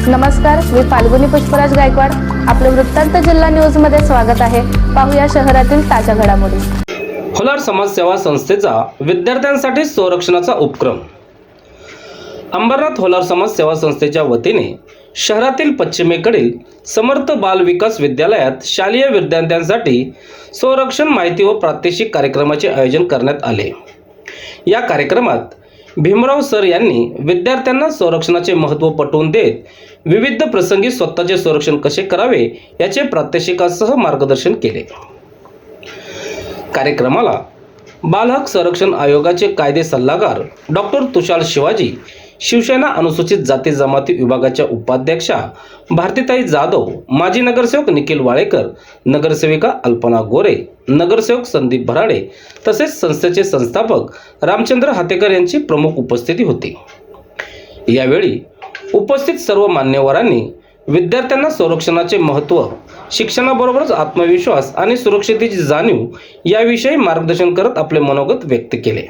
नमस्कार, मी फाल्गुनी पुष्पराज गायकवाड. आपलं वृत्तांत जिल्हा न्यूज मध्ये स्वागत आहे. पाहूया शहरातील ताज्या घडामोडी. होलार समाज सेवा संस्थेचा विद्यार्थ्यांसाठी संरक्षणाचा उपक्रम. अंबरनाथ होलार समाज सेवा संस्थेच्या वतीने शहरातील पश्चिमेकडील समर्थ बाल विकास विद्यालयात शालेय विद्यार्थ्यांसाठी संरक्षण माहिती व प्रात्यक्षिक कार्यक्रमाचे आयोजन करण्यात आले. या कार्यक्रमात भीमराव सर यांनी विद्यार्थ्यांना संरक्षणाचे महत्त्व पटवून देत विविध प्रसंगी स्वतःचे संरक्षण कसे करावे याचे प्रात्यक्षिकासह मार्गदर्शन केले. कार्यक्रमाला बालहक्क संरक्षण आयोगाचे कायदे सल्लागार डॉक्टर तुषार शिवाजी, शिवसेना अनुसूचित जाती जमाती विभागाच्या उपाध्यक्षा भारतीताई जाधव, माजी नगरसेवक निखिल वाळेकर, नगरसेविका अल्पना गोरे, नगरसेवक संदीप भराडे तसेच संस्थेचे संस्थापक रामचंद्र हातेकर यांची प्रमुख उपस्थिती होती. यावेळी उपस्थित सर्व मान्यवरांनी विद्यार्थ्यांना संरक्षणाचे महत्त्व, शिक्षणाबरोबरच आत्मविश्वास आणि सुरक्षिततेची जाणीव याविषयी मार्गदर्शन करत आपले मनोगत व्यक्त केले.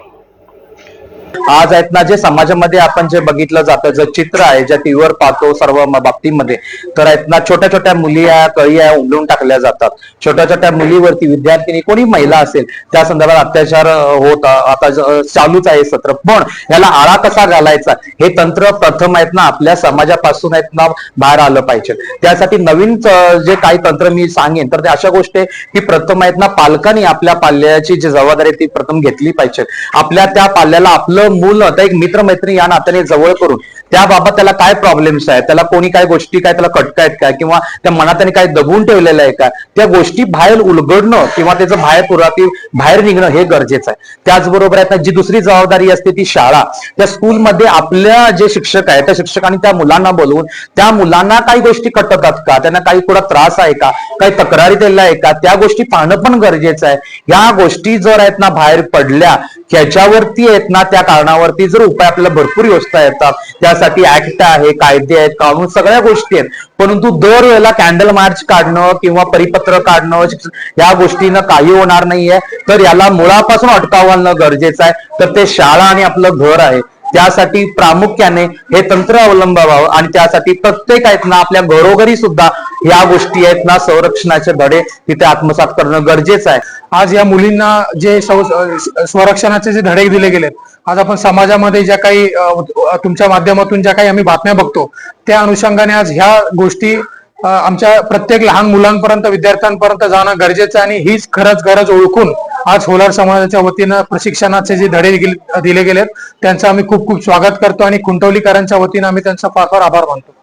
आज आहेत ना, जे समाजामध्ये आपण जे बघितलं जातं, जे चित्र आहे, ज्या टीव्हीवर पाहतो सर्व बाबतीमध्ये, तर आहेत ना, छोट्या छोट्या मुली या कळी या उमलून टाकल्या जातात. छोट्या छोट्या मुलीवरती, विद्यार्थिनी कोणी महिला असेल त्या संदर्भात अत्याचार होत आता चालूच आहे सत्र. पण याला आळा कसा घालायचा हे तंत्र प्रथम आहेत ना आपल्या समाजापासून आहेत ना बाहेर आलं पाहिजे. त्यासाठी नवीन जे काही तंत्र मी सांगेन तर ते अशा गोष्टी की प्रथम आहेत ना पालकांनी आपल्या पाल्याची जी जबाबदारी ती प्रथम घेतली पाहिजे. आपल्या त्या पाल्याला आपलं मूल आता एक मित्रमैत्रिणी या नात्याने जवळ करून त्याबाबत त्याला काय प्रॉब्लेम्स आहेत, त्याला कोणी काय गोष्टी काय त्याला खटकायत काय किंवा त्या मनात त्याने काय दबून ठेवलेलं आहे का, त्या गोष्टी बाहेर उलगडणं किंवा त्याचं बाहेर निघणं हे गरजेचं आहे. त्याचबरोबर आहे जी दुसरी जबाबदारी असते ती शाळा. त्या स्कूलमध्ये आपल्या जे शिक्षक आहेत त्या शिक्षकांनी त्या मुलांना बोलवून त्या मुलांना काही गोष्टी खटकतात का, त्यांना काही कुठला त्रास आहे का, काही तक्रारी दिल्या आहे का, त्या गोष्टी पाहणं पण गरजेचं आहे. या गोष्टी जर आहेत ना बाहेर पडल्या ह्याच्यावरती आहेत ना त्या कारणावरती जर उपाय आपल्याला भरपूर योजना येतात. त्यासाठी ऍक्ट आहे, कायदे आहेत, कानून सगळ्या गोष्टी आहेत. परंतु दरवेळेला कॅन्डल मार्च काढणं किंवा परिपत्र काढणं या गोष्टीनं काही होणार नाहीये. तर याला मुळापासून अटकाव घालणं गरजेचं आहे. तर ते शाळा आणि आपलं घर आहे, त्यासाठी प्रामुख्याने हे तंत्र अवलंबावं आणि त्यासाठी प्रत्येक आहेत ना आपल्या घरोघरी सुद्धा या गोष्टी आहेत ना संरक्षणाचे धडे तिथे आत्मसात करणं गरजेचं आहे. आज या मुलींना जे संरक्षणाचे जे धडे दिले गेलेत, आज आपण समाजामध्ये ज्या काही तुमच्या माध्यमातून ज्या काही आम्ही बातम्या बघतो त्या अनुषंगाने आज ह्या गोष्टी आमच्या प्रत्येक लहान मुलांपर्यंत, विद्यार्थ्यांपर्यंत जाणं गरजेचं आहे. आणि हीच खरंच गरज ओळखून आज होलार समाजाच्या वतीनं प्रशिक्षणाचे जे धडे दिले गेलेत त्यांचं आम्ही खूप खूप स्वागत करतो आणि खुंटवलीकरांच्या वतीनं आम्ही त्यांचा फार फार आभार मानतो.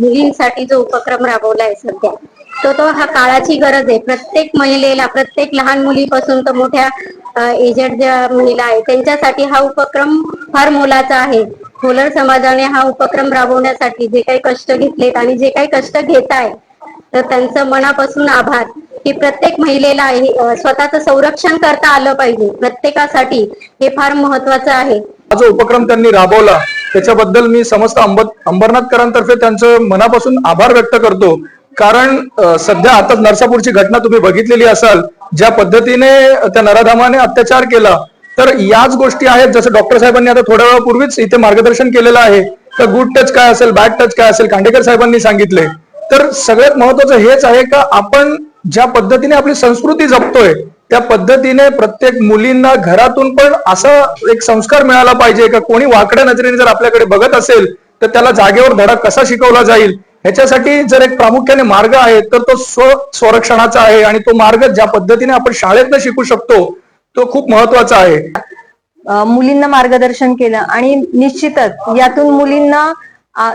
मुलींसाठी जो उपक्रम राबवलाय सध्या तो हा काळाची गरज आहे. प्रत्येक महिलेला, प्रत्येक लहान मुलीपासून तर मोठ्या एजेड ज्या महिला आहे त्यांच्यासाठी हा उपक्रम फार मोलाचा आहे. होलार समाजाने हा उपक्रम राबवण्यासाठी जे काही कष्ट घेतलेत आणि जे काही कष्ट घेत आहे तर त्यांचं मनापासून आभार. की प्रत्येक महिलेला स्वतःचं संरक्षण करता आलं पाहिजे, प्रत्येकासाठी हे फार महत्वाचं आहे. हा जो उपक्रम त्यांनी राबवला त्याच्याबद्दल मी समस्त अंबरनाथकरांतर्फे त्यांचं मनापासून आभार व्यक्त करतो. कारण सध्या आता नरसापूरची घटना तुम्ही बघितलेली असाल, ज्या पद्धतीने त्या नराधामाने अत्याचार केला, तर याच गोष्टी आहेत. जसं डॉक्टर साहेबांनी आता थोड्या वेळापूर्वीच इथे मार्गदर्शन केलेलं आहे तर गुड टच काय असेल, बॅड टच काय असेल, खांडेकर साहेबांनी सांगितले. तर सगळ्यात महत्वाचं हेच आहे का आपण ज्या पद्धतीने आपली संस्कृती जपतोय त्या पद्धतीने प्रत्येक मुलींना घरातून पण असा एक संस्कार मिळाला पाहिजे का कोणी वाकड्या नजरेने जर आपल्याकडे बघत असेल तर त्याला जागेवर धडा कसा शिकवला जाईल ह्याच्यासाठी जर एक प्रामुख्याने मार्ग आहे तर तो संरक्षणाचा आहे. आणि तो मार्ग ज्या पद्धतीने आपण शाळेतनं शिकू शकतो तो खूप महत्वाचा आहे. मुलींना मार्गदर्शन केलं आणि निश्चितच यातून मुलींना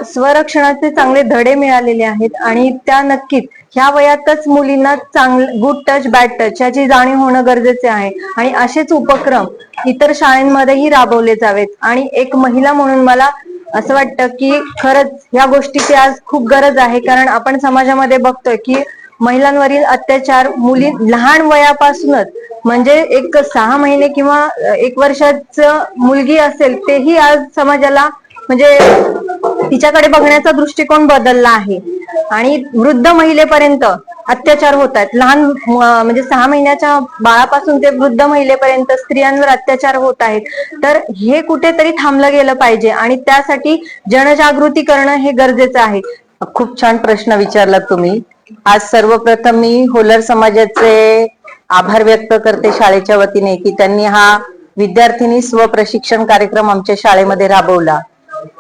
स्वरक्षणाचे चांगले धडे मिळालेले आहेत. आणि त्या नक्कीच ह्या वयातच मुलींना गुड टच, बॅड टच याची जाणीव होणं गरजेचे आहे. आणि असेच उपक्रम इतर शाळांमध्येही राबवले जावेत. आणि एक महिला म्हणून मला असं वाटतं की खरंच ह्या गोष्टीची आज खूप गरज आहे. कारण आपण समाजामध्ये बघतोय की महिलांवरील अत्याचार मुली लहान वयापासूनच, म्हणजे एक 6 महिने किंवा 1 वर्षाचं मुलगी असेल तेही आज समाजाला म्हणजे तिच्याकडे बघण्याचा दृष्टिकोन बदलला आहे. आणि वृद्ध महिलेपर्यंत अत्याचार होत आहेत. लहान म्हणजे 6 महिन्याच्या बाळापासून ते वृद्ध महिलेपर्यंत स्त्रियांवर अत्याचार होत आहेत. तर हे कुठेतरी थांबलं गेलं पाहिजे आणि त्यासाठी जनजागृती करणं हे गरजेचं आहे. खूप छान प्रश्न विचारला तुम्ही. आज सर्वप्रथम मी होलर समाजाचे आभार व्यक्त करते शाळेच्या वतीने की त्यांनी हा विद्यार्थिनी स्वप्रशिक्षण कार्यक्रम आमच्या शाळेमध्ये राबवला.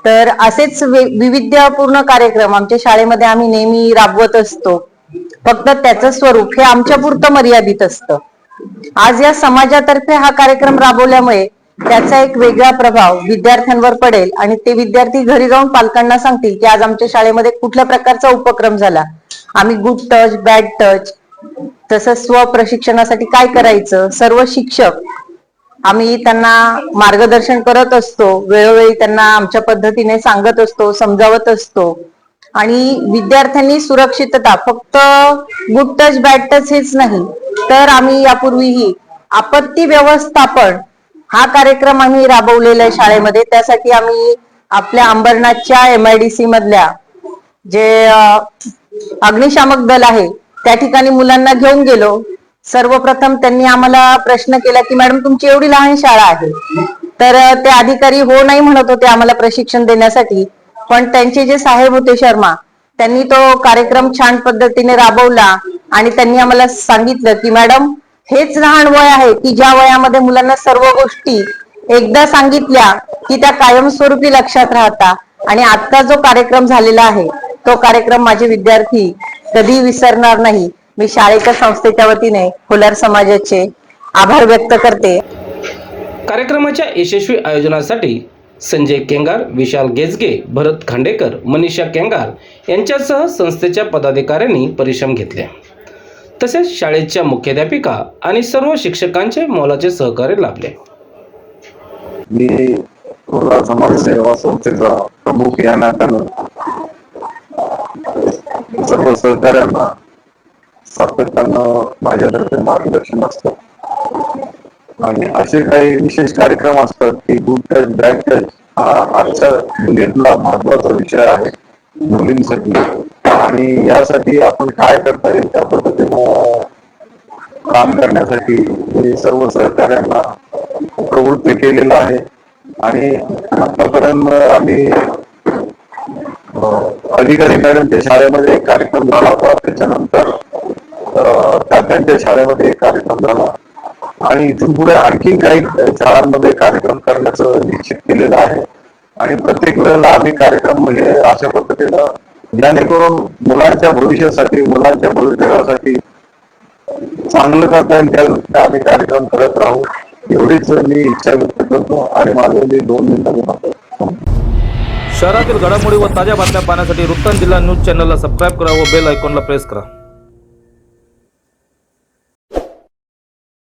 तर असेच विविधपूर्ण कार्यक्रम आमच्या शाळेमध्ये आम्ही नेहमी राबवत असतो. फक्त त्याचं स्वरूप हे आमच्या पुरतं मर्यादित असतं. आज या समाजातर्फे हा कार्यक्रम राबवल्यामुळे त्याचा एक वेगळा प्रभाव विद्यार्थ्यांवर पडेल आणि ते विद्यार्थी घरी जाऊन पालकांना सांगतील की आज आमच्या शाळेमध्ये कुठल्या प्रकारचा उपक्रम झाला. आम्ही गुड टच, बॅड टच, तसंच स्वप्रशिक्षणासाठी काय करायचं, सर्व शिक्षक आम्ही त्यांना मार्गदर्शन करत असतो. वेळोवेळी त्यांना आमच्या पद्धतीने सांगत असतो, समजावत असतो. आणि विद्यार्थ्यांनी सुरक्षितता, फक्त गुड टच बॅड टच हेच नाही, तर आम्ही यापूर्वीही आपत्ती व्यवस्थापन हा कार्यक्रम आम्ही राबवलेला आहे शाळेमध्ये. त्यासाठी आम्ही आपल्या अंबरनाथच्या MIDC मधल्या जे अग्निशामक दल आहे त्या ठिकाणी मुलांना घेऊन गेलो. सर्वप्रथम त्यांनी आम्हाला प्रश्न केला की मॅडम तुमची एवढी लहान शाळा आहे. तर ते अधिकारी हो नाही म्हणत होते आम्हाला प्रशिक्षण देण्यासाठी. पण त्यांचे जे साहेब होते शर्मा, त्यांनी तो कार्यक्रम छान पद्धतीने राबवला आणि त्यांनी आम्हाला सांगितलं की मॅडम हेच लहान वय आहे की ज्या वयामध्ये मुलांना सर्व गोष्टी एकदा सांगितल्या की त्या कायमस्वरूपी लक्षात राहतात. आणि आता जो कार्यक्रम झालेला आहे तो कार्यक्रम माझे विद्यार्थी कधी विसरणार नाही. मी शाळेच्या संस्थेच्या वतीने होलार समाजाचे आभार व्यक्त करते. कार्यक्रमाच्या यशस्वी आयोजनासाठी संजय केंगार, विशाल गेजगे, भरत खांडेकर, मनीषा केंगार यांच्यासह संस्थेच्या पदाधिकाऱ्यांनी परिश्रम घेतले. तसेच शाळेच्या मुख्याध्यापिका आणि सर्व शिक्षकांचे मोलाचे सहकार्य लाभले. मी होलार समाज सेवा संस्थेचा प्रमुख या नात्यानं सर्व सहकार्यांना सातत्यानं माझ्यातर्फे मार्गदर्शन असतं. आणि असे काही विशेष कार्यक्रम असतात की गुड टच बॅड टच हा आजच्या मुलींना महत्वाचा विषय आहे मुलींसाठी. आणि यासाठी आपण काय करता येईल त्या पद्धतीनं काम करण्यासाठी मी सर्व सहकार्यांना प्रवृत्त केलेलं आहे. आणि आतापर्यंत आम्ही अधिकारी मॅडमच्या शाळेमध्ये एक कार्यक्रम झाला होता. त्याच्यानंतर त्यांच्या शाळेमध्ये एक कार्यक्रम झाला आणि इथून पुढे आणखी काही शाळांमध्ये कार्यक्रम करण्याचं निश्चित केलेलं आहे. आणि प्रत्येक वेळेला आम्ही कार्यक्रम म्हणजे अशा पद्धतीनं जेणेकरून मुलांच्या भविष्यासाठी, मुलांच्या भवितव्यासाठी चांगलं करता येईल त्या आम्ही कार्यक्रम करत राहू एवढीच मी इच्छा व्यक्त करतो. आणि माझे 2 मिनिटं शहरातील घडामोडी व ताज्या बातम्या पाहण्यासाठी वृत्तांत जिल्हा न्यूज चॅनलला सबस्क्राईब करा व बेल आयकॉनला प्रेस करा.